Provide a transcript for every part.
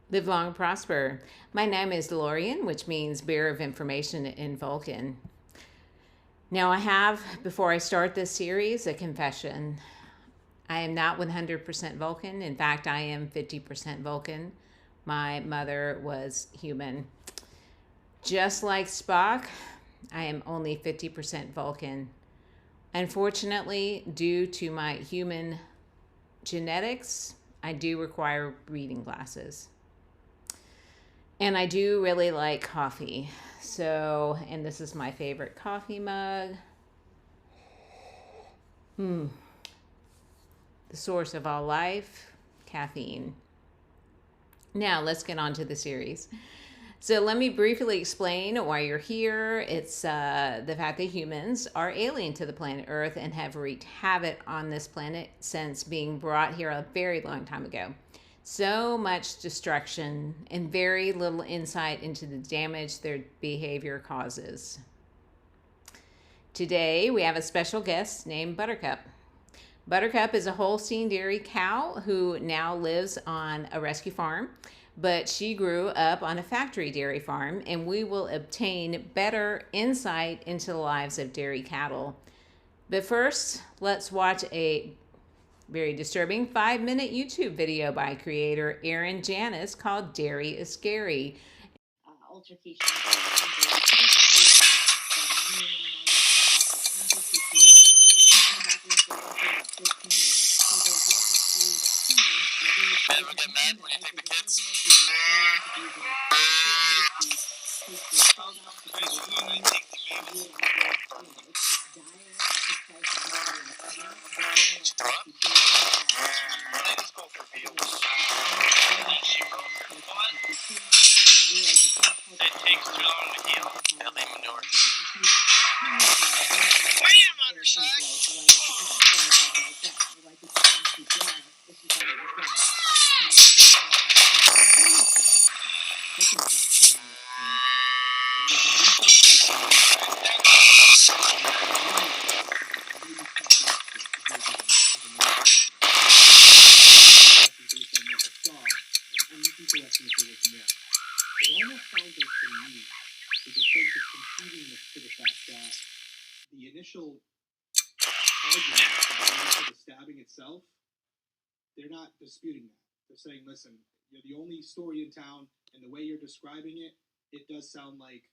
Live long and prosper. My name is Lorian, which means bearer of information in Vulcan. Now, I have, before I start this series, a confession. I am not 100% Vulcan. In fact, I am 50% Vulcan. My mother was human. Just like Spock, I am only 50% Vulcan. Unfortunately, due to my human genetics, I do require reading glasses. And I do really like coffee. So, and this is my favorite coffee mug. The source of all life, caffeine. Now, let's get on to the series. So, let me briefly explain why you're here. It's the fact that humans are alien to the planet Earth and have wreaked havoc on this planet since being brought here a very long time ago. So much destruction and very little insight into the damage their behavior causes. Today, we have a special guest named Buttercup. Buttercup is a Holstein dairy cow who now lives on a rescue farm, but she grew up on a factory dairy farm, and we will obtain better insight into the lives of dairy cattle. But first, let's watch a very disturbing 5-minute YouTube video by creator Aaron Janis called Dairy is Scary. Altercation. Never get mad when you take the kids. It takes too long to heal. Healthy manure. Wham on her side. It almost sounds like to me there's a sense of conceding to the fact that the initial argument for the stabbing itself, they're not disputing that. They're saying, listen, you're the only story in town, and the way you're describing it, it does sound like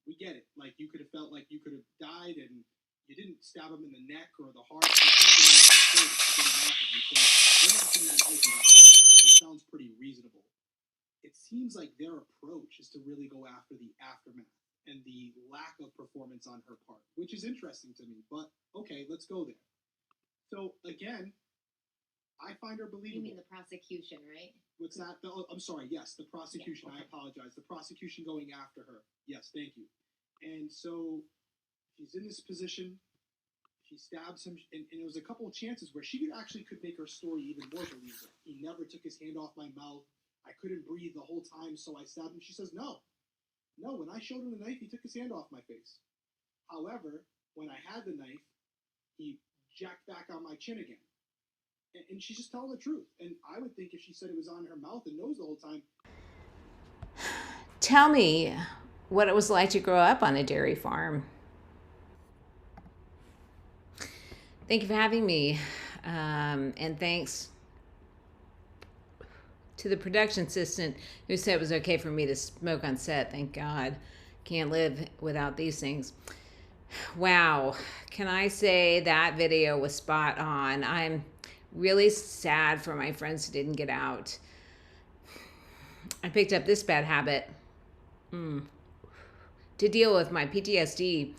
we get it. Like you could have felt like you could have died, and you didn't stab him in the neck or the heart. You stabbed him in the shoulder to get him off of you. So they're not going to argue that point because it sounds pretty reasonable. It seems like their approach is to really go after the aftermath and the lack of performance on her part, which is interesting to me. But okay, let's go there. So again, I find her believable. You mean the prosecution, right? What's that? Oh, I'm sorry. Yes, the prosecution. Yeah, okay. I apologize. The prosecution going after her. Yes, thank you. And so she's in this position. She stabs him, and there was a couple of chances where she could make her story even more believable. He never took his hand off my mouth. I couldn't breathe the whole time, so I stabbed him. She says, no. When I showed him the knife, he took his hand off my face. However, when I had the knife, he jacked back on my chin again. And she's just telling the truth. And I would think if she said it was on her mouth and nose the whole time. Tell me what it was like to grow up on a dairy farm. Thank you for having me. And thanks to the production assistant who said it was okay for me to smoke on set. Thank God. Can't live without these things. Wow. Can I say that video was spot on? I'm really sad for my friends who didn't get out. I picked up this bad habit to deal with my PTSD.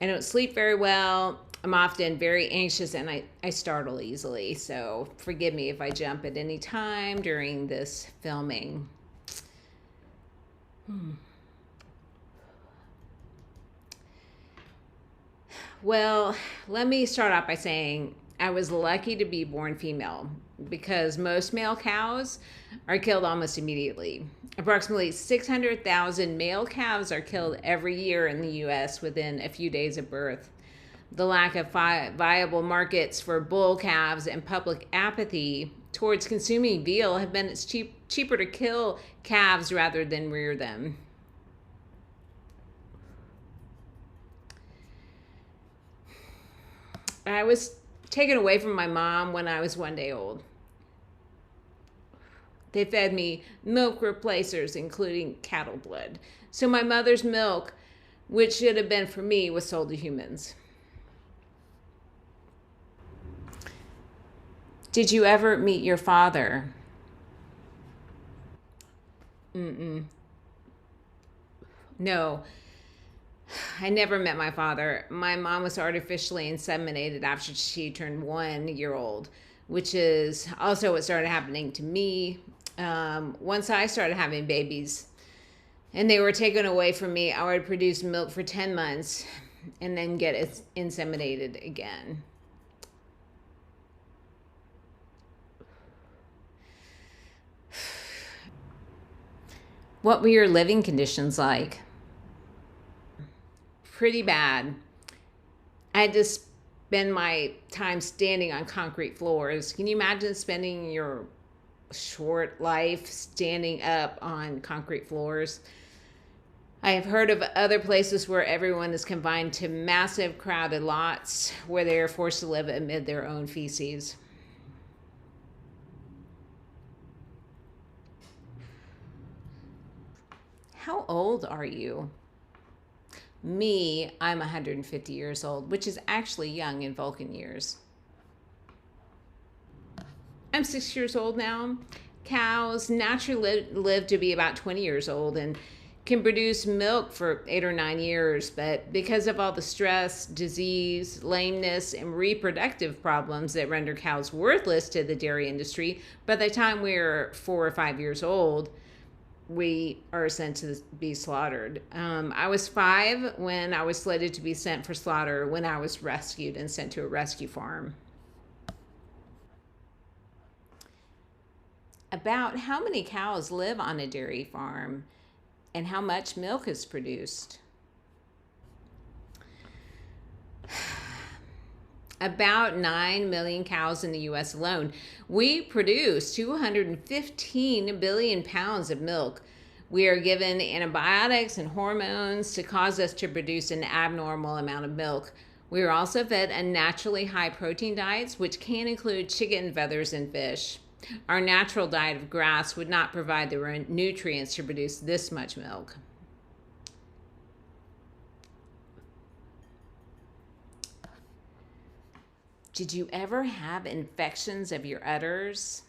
I don't sleep very well. I'm often very anxious and I startle easily. So forgive me if I jump at any time during this filming. Well, let me start off by saying I was lucky to be born female because most male cows are killed almost immediately. Approximately 600,000 male calves are killed every year in the U.S. within a few days of birth. The lack of viable markets for bull calves and public apathy towards consuming veal have been it's cheaper to kill calves rather than rear them. I was taken away from my mom when I was 1 day old. They fed me milk replacers, including cattle blood. So my mother's milk, which should have been for me, was sold to humans. Did you ever meet your father? No, I never met my father. My mom was artificially inseminated after she turned 1 year old, which is also what started happening to me. Once I started having babies and they were taken away from me, I would produce milk for 10 months and then get it inseminated again. What were your living conditions like? Pretty bad. I had to spend my time standing on concrete floors. Can you imagine spending your short life standing up on concrete floors? I have heard of other places where everyone is confined to massive crowded lots where they are forced to live amid their own feces. How old are you? Me, I'm 150 years old, which is actually young in Vulcan years. I'm 6 years old now. Cows naturally live to be about 20 years old and can produce milk for 8 or 9 years, but because of all the stress, disease, lameness, and reproductive problems that render cows worthless to the dairy industry, by the time we're 4 or 5 years old, we are sent to be slaughtered. I was 5 when I was slated to be sent for slaughter when I was rescued and sent to a rescue farm. About how many cows live on a dairy farm and how much milk is produced? About 9 million cows in the U.S. alone. We produce 215 billion pounds of milk. We are given antibiotics and hormones to cause us to produce an abnormal amount of milk. We are also fed unnaturally high protein diets, which can include chicken, feathers, and fish. Our natural diet of grass would not provide the nutrients to produce this much milk. Did you ever have infections of your udders?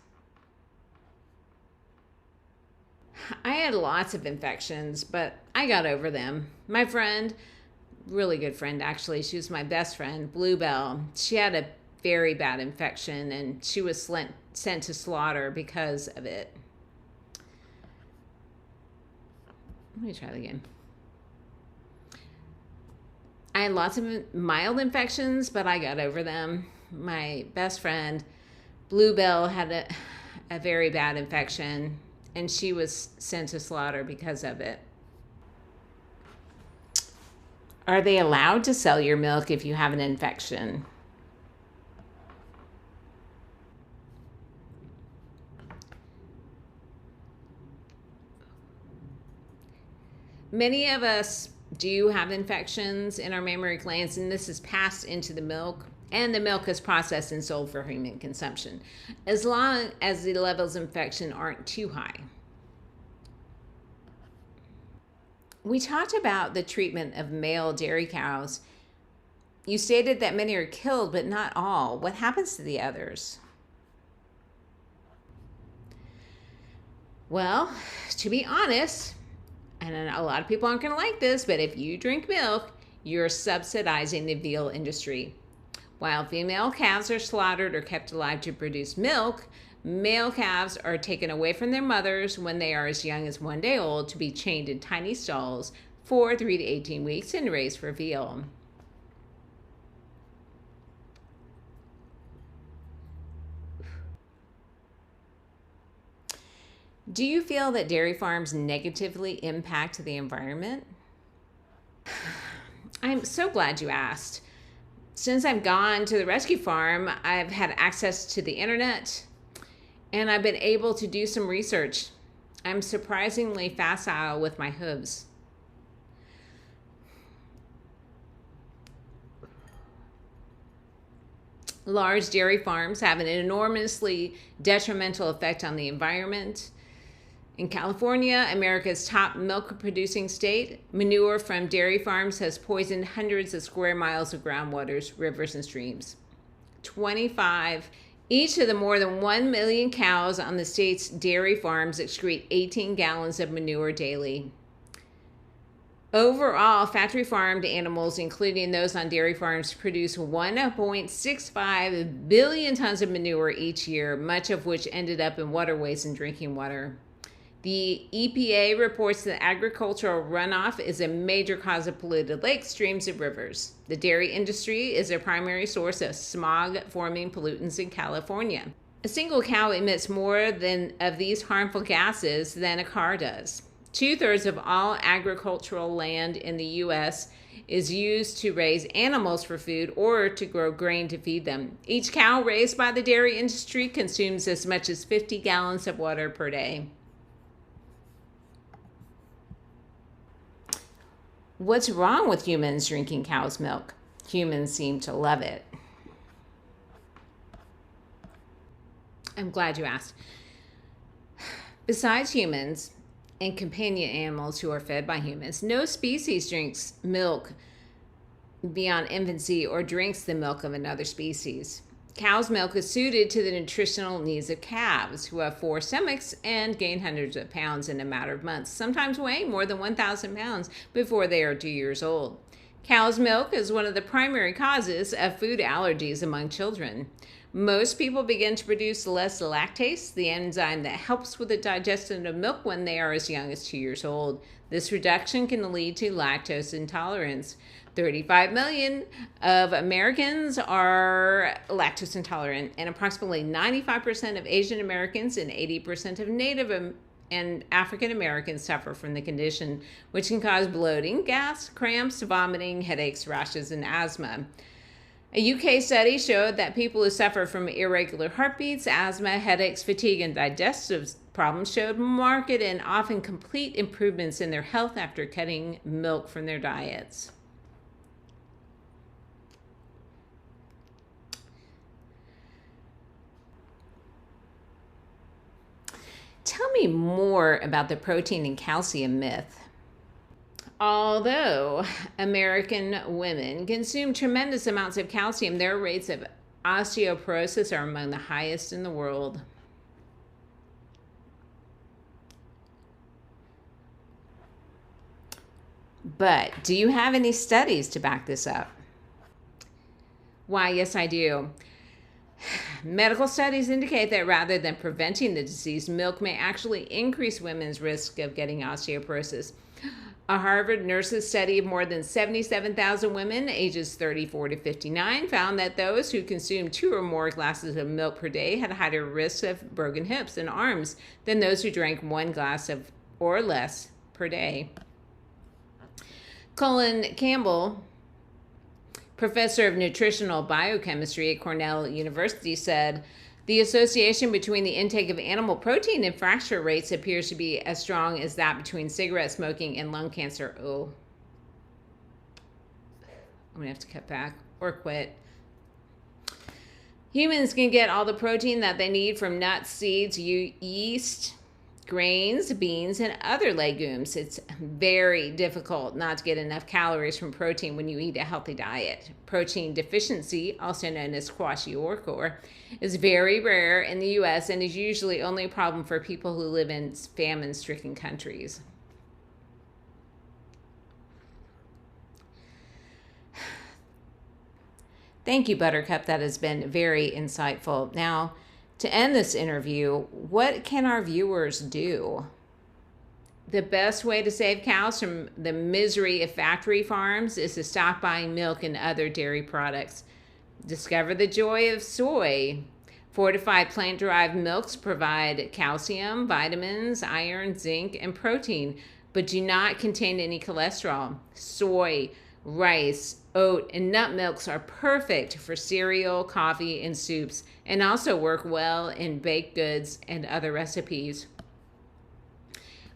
I had lots of infections, but I got over them. My friend, really good friend actually, she was my best friend, Bluebell. She had a very bad infection and she was sent to slaughter because of it. Let me try that again. I had lots of mild infections, but I got over them. My best friend, Bluebell, had a very bad infection, and she was sent to slaughter because of it. Are they allowed to sell your milk if you have an infection? Many of us do have infections in our mammary glands, and this is passed into the milk, and the milk is processed and sold for human consumption, as long as the levels of infection aren't too high. We talked about the treatment of male dairy cows. You stated that many are killed, but not all. What happens to the others? Well, to be honest, and a lot of people aren't going to like this, but if you drink milk, you're subsidizing the veal industry. While female calves are slaughtered or kept alive to produce milk, male calves are taken away from their mothers when they are as young as 1 day old to be chained in tiny stalls for 3 to 18 weeks and raised for veal. Do you feel that dairy farms negatively impact the environment? I'm so glad you asked. Since I've gone to the rescue farm, I've had access to the internet, and I've been able to do some research. I'm surprisingly facile with my hooves. Large dairy farms have an enormously detrimental effect on the environment. In California, America's top milk producing state, manure from dairy farms has poisoned hundreds of square miles of groundwaters, rivers, and streams. 25. Each of the more than 1 million cows on the state's dairy farms excrete 18 gallons of manure daily. Overall, factory farmed animals, including those on dairy farms, produce 1.65 billion tons of manure each year, much of which ended up in waterways and drinking water. The EPA reports that agricultural runoff is a major cause of polluted lakes, streams, and rivers. The dairy industry is a primary source of smog-forming pollutants in California. A single cow emits more of these harmful gases than a car does. 2/3 of all agricultural land in the U.S. is used to raise animals for food or to grow grain to feed them. Each cow raised by the dairy industry consumes as much as 50 gallons of water per day. What's wrong with humans drinking cow's milk? Humans seem to love it. I'm glad you asked. Besides humans and companion animals who are fed by humans, no species drinks milk beyond infancy or drinks the milk of another species. Cow's milk is suited to the nutritional needs of calves who have 4 stomachs and gain hundreds of pounds in a matter of months, sometimes weighing more than 1,000 pounds before they are 2 years old. Cow's milk is one of the primary causes of food allergies among children. Most people begin to produce less lactase, the enzyme that helps with the digestion of milk, when they are as young as 2 years old. This reduction can lead to lactose intolerance. 35 million of Americans are lactose intolerant, and approximately 95% of Asian Americans and 80% of Native and African Americans suffer from the condition, which can cause bloating, gas, cramps, vomiting, headaches, rashes, and asthma. A UK study showed that people who suffer from irregular heartbeats, asthma, headaches, fatigue, and digestive problems showed marked and often complete improvements in their health after cutting milk from their diets. Tell me more about the protein and calcium myth. Although American women consume tremendous amounts of calcium, their rates of osteoporosis are among the highest in the world. But do you have any studies to back this up? Why, yes, I do. Medical studies indicate that rather than preventing the disease, milk may actually increase women's risk of getting osteoporosis. A Harvard nurses study of more than 77,000 women ages 34 to 59 found that those who consumed 2 or more glasses of milk per day had a higher risk of broken hips and arms than those who drank 1 glass of or less per day. Colin Campbell, professor of nutritional biochemistry at Cornell University, said, "The association between the intake of animal protein and fracture rates appears to be as strong as that between cigarette smoking and lung cancer." Oh, I'm gonna have to cut back or quit. Humans can get all the protein that they need from nuts, seeds, yeast, grains, beans, and other legumes. It's very difficult not to get enough calories from protein when you eat a healthy diet. Protein deficiency, also known as kwashiorkor, is very rare in the U.S. and is usually only a problem for people who live in famine-stricken countries. Thank you, Buttercup. That has been very insightful. Now, to end this interview, what can our viewers do? The best way to save cows from the misery of factory farms is to stop buying milk and other dairy products. Discover the joy of soy. Fortified plant-derived milks provide calcium, vitamins, iron, zinc, and protein, but do not contain any cholesterol. Soy, Rice, oat, and nut milks are perfect for cereal, coffee, and soups, and also work well in baked goods and other recipes.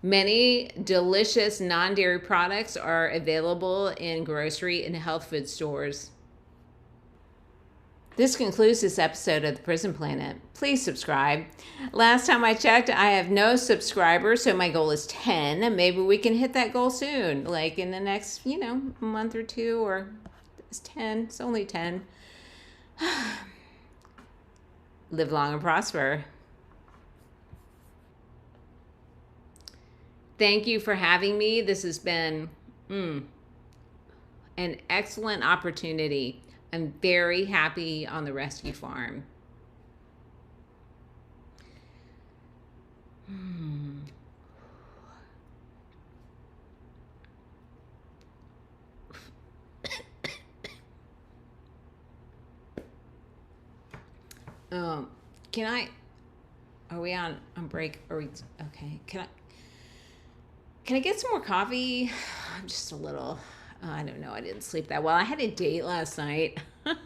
Many delicious non dairy products are available in grocery and health food stores. This concludes this episode of The Prison Planet. Please subscribe. Last time I checked, I have no subscribers, so my goal is 10. Maybe we can hit that goal soon, like in the next, month or two, or it's 10. It's only 10. Live long and prosper. Thank you for having me. This has been an excellent opportunity. I'm very happy on the rescue farm. Are we on break? Are we okay? Can I get some more coffee? I'm just a little, I don't know. I didn't sleep that well. I had a date last night.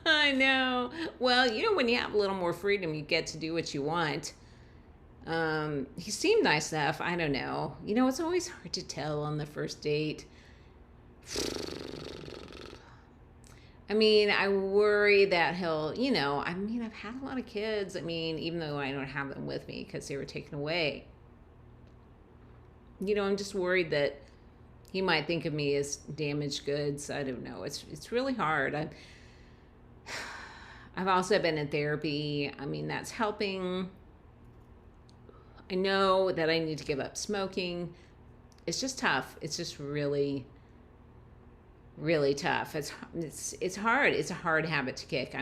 I know. Well, when you have a little more freedom, you get to do what you want. He seemed nice enough. I don't know. It's always hard to tell on the first date. I mean, I worry that he'll, I've had a lot of kids. Even though I don't have them with me because they were taken away. I'm just worried that he might think of me as damaged goods. I don't know. It's really hard. I've also been in therapy. That's helping. I know that I need to give up smoking. It's just tough. It's just really, really tough. It's hard. It's a hard habit to kick.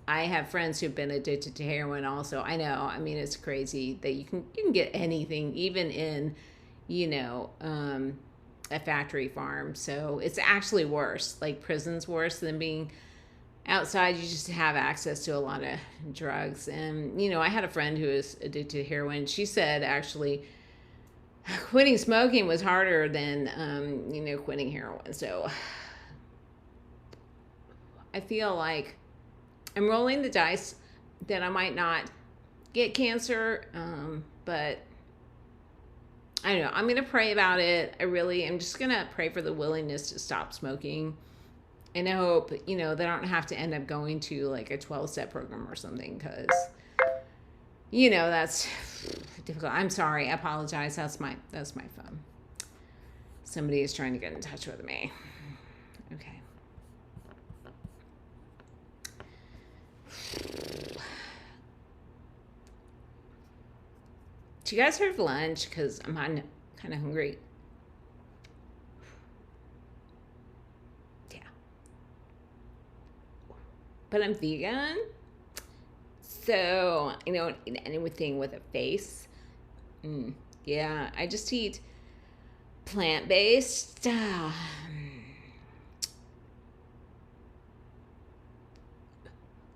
I have friends who've been addicted to heroin also. I know. It's crazy that you can get anything, even in, a factory farm. So it's actually worse. Like prison's worse than being outside. You just have access to a lot of drugs. And, I had a friend who was addicted to heroin. She said actually quitting smoking was harder than, quitting heroin. So I feel like I'm rolling the dice that I might not get cancer, but I don't know. I'm going to pray about it. I'm just going to pray for the willingness to stop smoking. And I hope, that I don't have to end up going to like a 12-step program or something because, that's difficult. I'm sorry. I apologize. That's my phone. Somebody is trying to get in touch with me. Okay. Do you guys have lunch? Because I'm kind of hungry. Yeah. But I'm vegan. So, I don't eat anything with a face. Yeah, I just eat plant-based.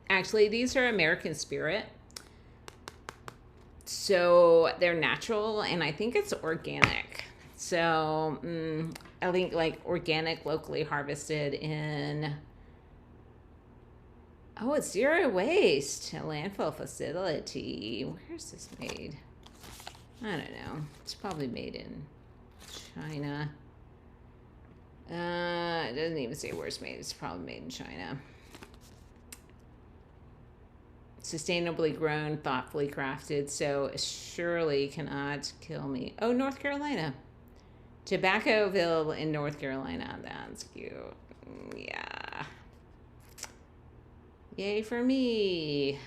Actually, these are American Spirit. So they're natural, and I think it's organic. So I think like organic, locally harvested in, it's zero waste, a landfill facility. Where's this made? I don't know. It's probably made in China. It doesn't even say where it's made. It's probably made in China. Sustainably grown, thoughtfully crafted, so surely cannot kill me. Oh, North Carolina. Tobaccoville in North Carolina. That's cute. Yeah. Yay for me.